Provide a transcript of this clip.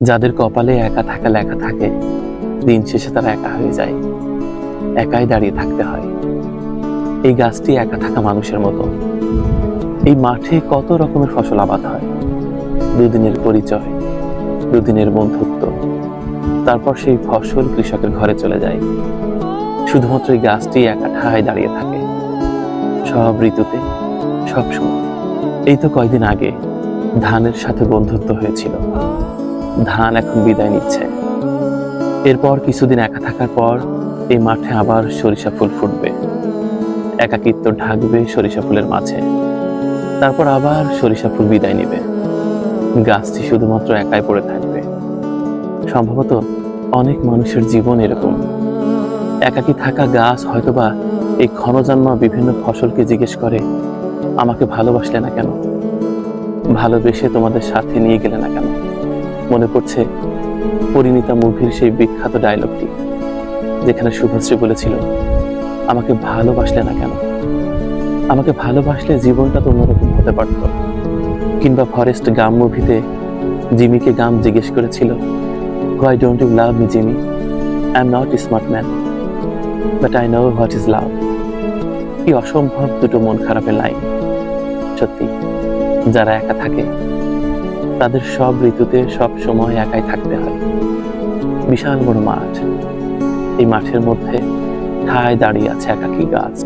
যাদের কপালে একা থাকা লেখা থাকে, দিন শেষে তারা একা হয়ে যায়, একাই দাঁড়িয়ে থাকতে হয়। এই গাছটি একা থাকা মানুষের মতো। এই মাঠে কত রকমের ফসল আবাদ হয়, দুদিনের পরিচয়, দুদিনের বন্ধুত্ব, তারপর সেই ফসল কৃষকের ঘরে চলে যায়। শুধুমাত্র এই গাছটি একা ঠায় দাঁড়িয়ে থাকে, সব ঋতুতে, সব সময়। এই তো কয়দিন আগে ধানের সাথে বন্ধুত্ব হয়েছিল, ধান এখন বিদায় নিচ্ছে। এরপর কিছুদিন একা থাকার পর এই মাঠে আবার সরিষা ফুল ফুটবে, একাকিত্ব ঢাকবে সরিষা ফুলের মাঝে। তারপর আবার সরিষা ফুল বিদায় নেবে, গাছটি শুধুমাত্র একাই পড়ে থাকবে। সম্ভবত অনেক মানুষের জীবন এরকম। একাকী থাকা গাছ হয়তোবা এই ক্ষণজন্মা বিভিন্ন ফসলকে জিজ্ঞেস করে, আমাকে ভালোবাসলে না কেন, ভালোবেসে তোমাদের সাথে নিয়ে গেলে না কেন। মনে পড়ছে পরিণীতা মুভির সেই বিখ্যাত ডায়লগটি, যেখানে শুভশ্রী বলেছিল, আমাকে ভালোবাসলে না কেন, আমাকে ভালোবাসলে জীবনটা তো অন্যরকম হতে পারত। কিংবা ফরেস্ট গাম মুভিতে জিমিকে গাম জিজ্ঞেস করেছিল, why don't you love me Jimmy, I am not a smart man but I know what is love. কি অসম্ভব দুটো মন খারাপের লাইন। সত্যি, যারা একা থাকে তাদের সব ঋতুতে সব সময় একাই থাকতে হয়। বিশাল বড় মাঠ, এই মাঠের মধ্যে ঠায় দাঁড়িয়ে আছে একাকী গাছ।